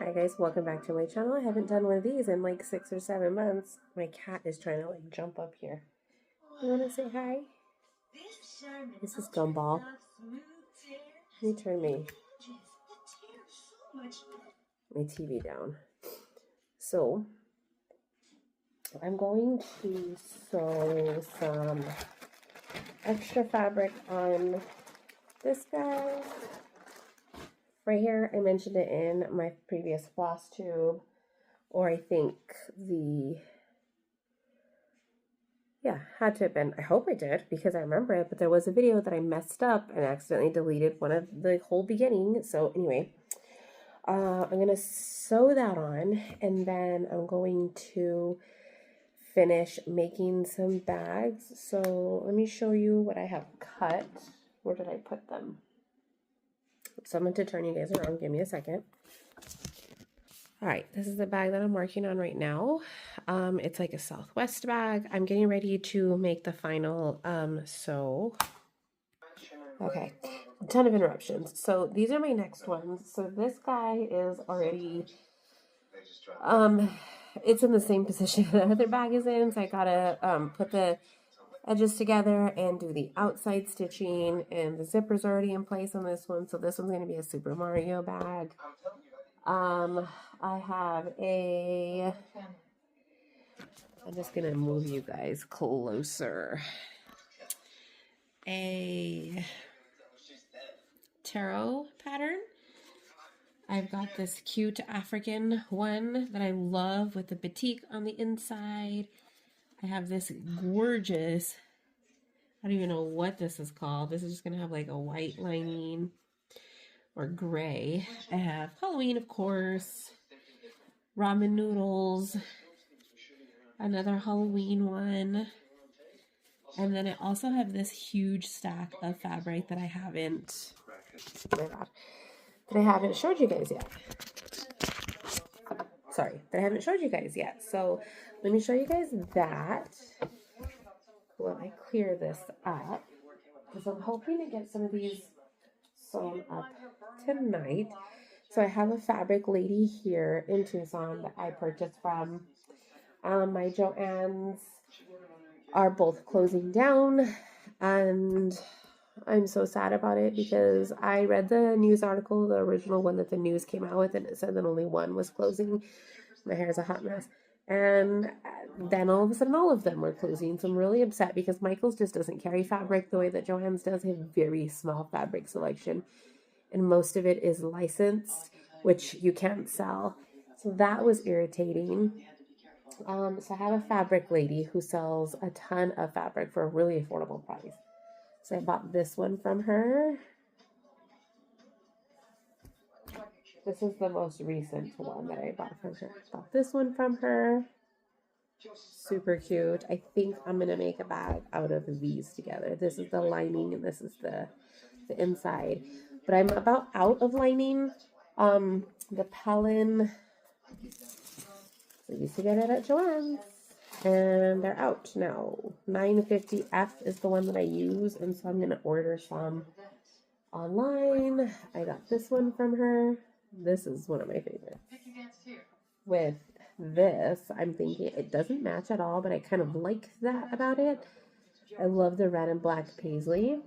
Hi guys, welcome back to my channel. I haven't done one of these in like 6 or 7 months. My cat is trying to like jump up here. You want to say hi? This is Gumball. Let me turn my TV down. So, I'm going to sew some extra fabric on this guy. Right here, I mentioned it in my previous floss tube, or I think had to have been, I hope I did, because I remember it, but there was a video that I messed up and accidentally deleted one of the whole beginning. So anyway, I'm going to sew that on, and then I'm going to finish making some bags. So let me show you what I have cut. Where did I put them? So I'm going to turn you guys around. Give me a second. All right, this is the bag that I'm working on right now. It's like a Southwest bag. I'm getting ready to make the final sew. Okay, a ton of interruptions. So these are my next ones. So this guy is already, it's in the same position the other bag is in. So I gotta put the edges together and do the outside stitching, and the zipper's already in place on this one. So this one's gonna be a Super Mario bag. I have I'm just gonna move you guys closer. A tarot pattern. I've got this cute African one that I love with the batik on the inside. I have this gorgeous, I don't even know what this is called. This is just gonna have like a white lining or gray. I have Halloween, of course, ramen noodles, another Halloween one, and then I also have this huge stack of fabric that I haven't, oh my God, that I haven't showed you guys yet. Sorry, that I haven't showed you guys yet. So let me show you guys that while I clear this up, because I'm hoping to get some of these sewn up tonight. So I have a fabric lady here in Tucson that I purchased from. My Joann's are both closing down, and I'm so sad about it because I read the news article, the original one that the news came out with, and it said that only one was closing. My hair is a hot mess. And then all of a sudden, all of them were closing. So I'm really upset because Michael's just doesn't carry fabric the way that Joann's does. They have a very small fabric selection, and most of it is licensed, which you can't sell. So that was irritating. So I have a fabric lady who sells a ton of fabric for a really affordable price. So I bought this one from her. This is the most recent one that I bought from her. I bought this one from her. Super cute. I think I'm going to make a bag out of these together. This is the lining and this is the inside. But I'm about out of lining. The Pellin, I used to get it at Joann's, and they're out now. 950F is the one that I use, and so I'm going to order some online. I got this one from her. This is one of my favorites. With this, I'm thinking it doesn't match at all, but I kind of like that about it. I love the red and black paisley.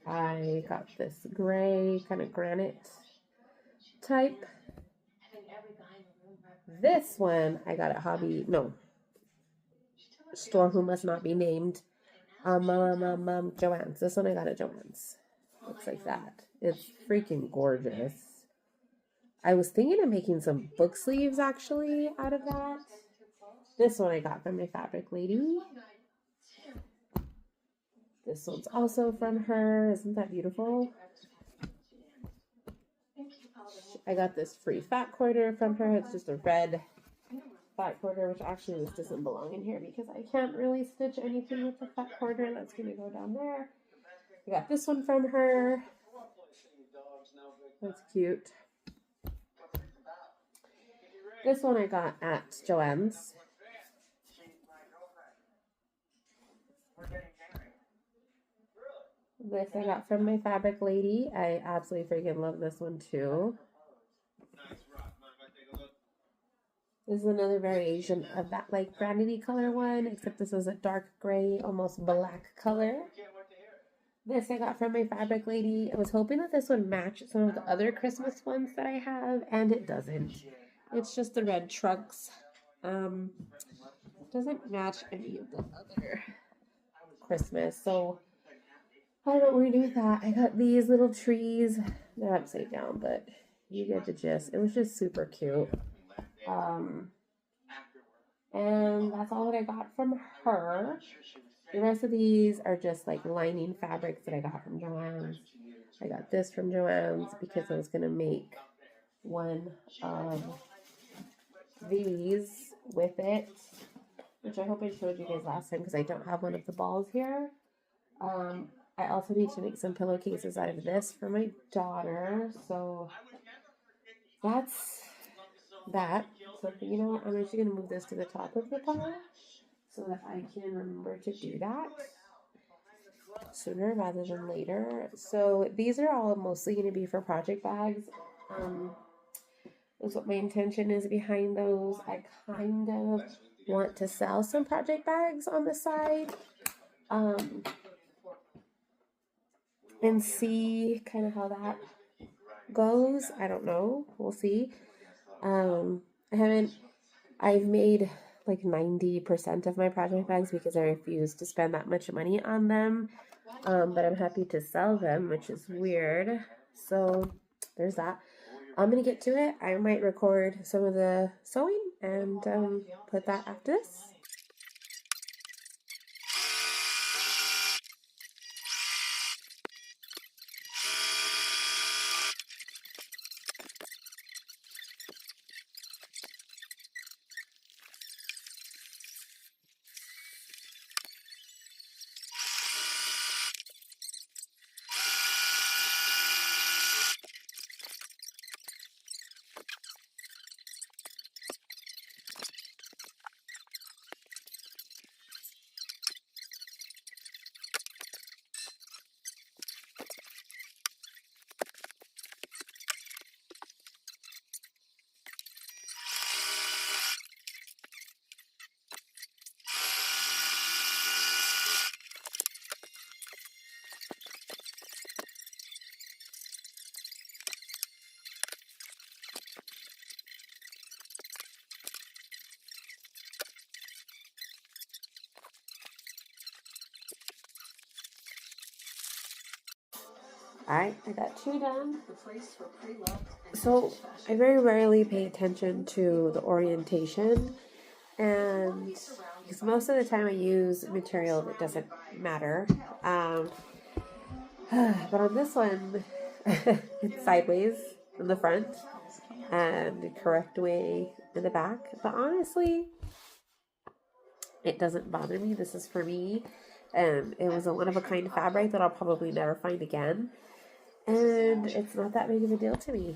I got this gray kind of granite type. This one I got at store who must not be named. Joann's. This one I got at Joann's. Looks like that. It's freaking gorgeous. I was thinking of making some book sleeves actually out of that. This one I got from my fabric lady. This one's also from her. Isn't that beautiful? I got this free fat quarter from her. It's just a red fat quarter, which actually this doesn't belong in here because I can't really stitch anything with the fat quarter. That's going to go down there. I got this one from her. That's cute. This one I got at Joann's. This I got from my fabric lady. I absolutely freaking love this one too. This is another variation of that like vanity color one, except this is a dark gray, almost black color. This I got from my fabric lady. I was hoping that this would match some of the other Christmas ones that I have, and it doesn't. It's just the red trunks. Doesn't match any of the other Christmas, so I don't redo with that. I got these little trees. They're upside down, but you get the gist. It was just super cute. And that's all that I got from her. The rest of these are just like lining fabrics that I got from Joann's. I got this from Joann's because I was going to make one of these with it, which I hope I showed you guys last time because I don't have one of the balls here. I also need to make some pillowcases out of this for my daughter. So that's that. So you know what? I'm actually going to move this to the top of the pile so that I can remember to do that sooner rather than later. So these are all mostly going to be for project bags. That's what my intention is behind those. I kind of want to sell some project bags on the side. And see kind of how that goes. I don't know. We'll see. I've made like 90% of my project bags because I refuse to spend that much money on them. But I'm happy to sell them, which is weird. So there's that. I'm going to get to it. I might record some of the sewing and put that after this. Alright, I got 2 done. So I very rarely pay attention to the orientation, and because most of the time I use material that doesn't matter. But on this one, it's sideways in the front and the correct way in the back. But honestly, it doesn't bother me. This is for me. And it was a one-of-a-kind fabric that I'll probably never find again. And it's not that big of a deal to me.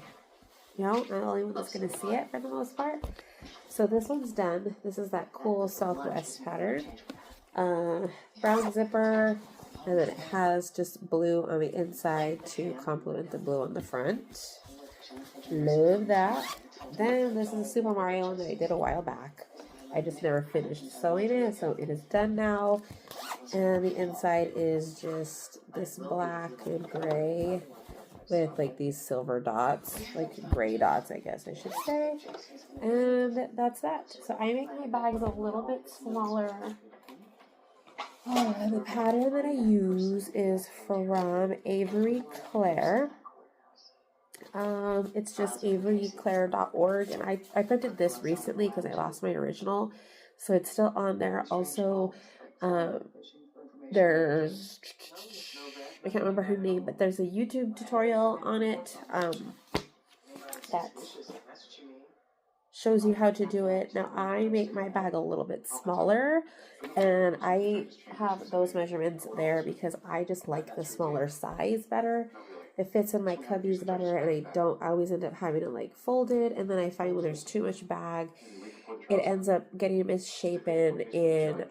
You know, I'm the only one that's going to see it for the most part. So this one's done. This is that cool Southwest pattern. Brown zipper. And then it has just blue on the inside to complement the blue on the front. Love that. Then this is a Super Mario one that I did a while back. I just never finished sewing it, so it is done now. And the inside is just this black and gray with like these silver dots, like gray dots, I guess I should say. And that's that. So I make my bags a little bit smaller. The pattern that I use is from Avery Claire. It's just averyclaire.org, and I printed this recently because I lost my original, so it's still on there. Also, there's, I can't remember her name, but there's a YouTube tutorial on it that shows you how to do it. Now I make my bag a little bit smaller, and I have those measurements there because I just like the smaller size better. It fits in my cubbies better, and I always end up having it like folded, and then I find when there's too much bag, it ends up getting misshapen in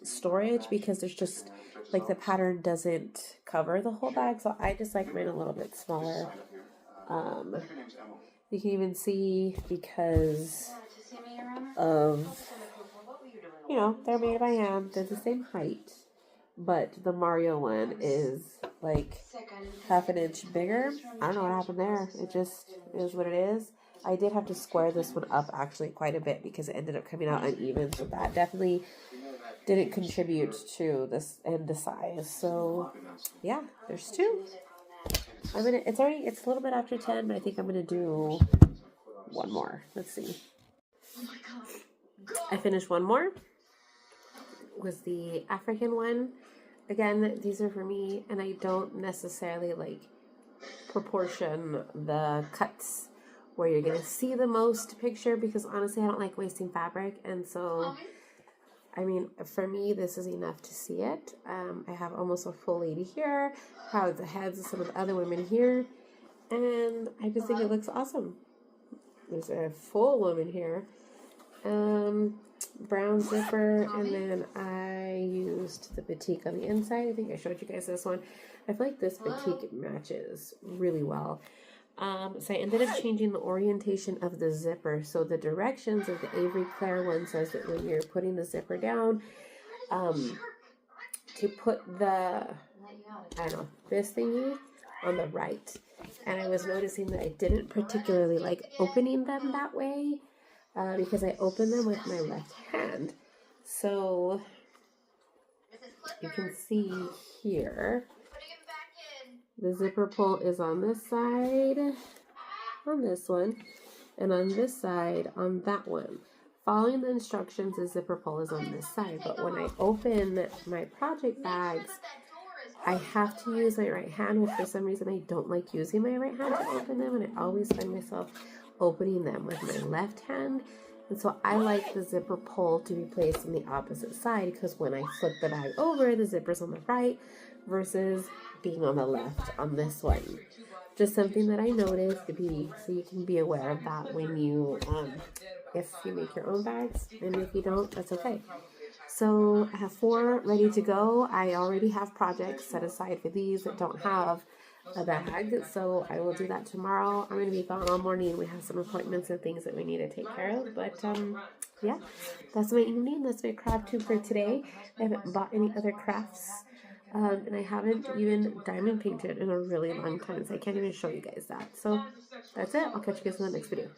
storage because there's just like the pattern doesn't cover the whole bag. So I just like mine a little bit smaller. You can even see because of, you know, they're made by hand. They're the same height, but the Mario one is like half an inch bigger. I don't know what happened there. It just is what it is. I did have to square this one up actually quite a bit because it ended up coming out uneven. So that definitely didn't contribute to this and the size. So yeah, there's two. It's a little bit after 10, but I think I'm gonna do one more. Let's see. I finished one more. Was the African one. Again, these are for me, and I don't necessarily like proportion the cuts where you're gonna see the most picture, because honestly I don't like wasting fabric, and so I mean, for me this is enough to see it. I have almost a full lady here, how the heads of some of the other women here, and I just think it looks awesome. There's a full woman here, brown zipper, and then I used the batik on the inside. I think I showed you guys this one. I feel like this batik matches really well. So I ended up changing the orientation of the zipper. So the directions of the Avery Claire one says that when you're putting the zipper down, to put the, I don't know, this thingy on the right. And I was noticing that I didn't particularly like opening them that way, because I open them with my left hand. So you can see here, the zipper pull is on this side, on this one, and on this side, on that one. Following the instructions, the zipper pull is on this side, but when I open my project bags, I have to use my right hand, which for some reason I don't like using my right hand to open them, and I always find myself opening them with my left hand. And so I like the zipper pull to be placed on the opposite side, because when I flip the bag over, the zipper's on the right versus being on the left on this one. Just something that I noticed, so you can be aware of that when you, if you make your own bags, and if you don't, that's okay. So I have 4 ready to go. I already have projects set aside for these that don't have a bag, so I will do that tomorrow. I'm going to be gone all morning. We have some appointments and things that we need to take care of, but yeah, that's my evening. That's my craft tube for today. I haven't bought any other crafts, and I haven't even diamond painted in a really long time, so I can't even show you guys that. So that's it. I'll catch you guys in the next video.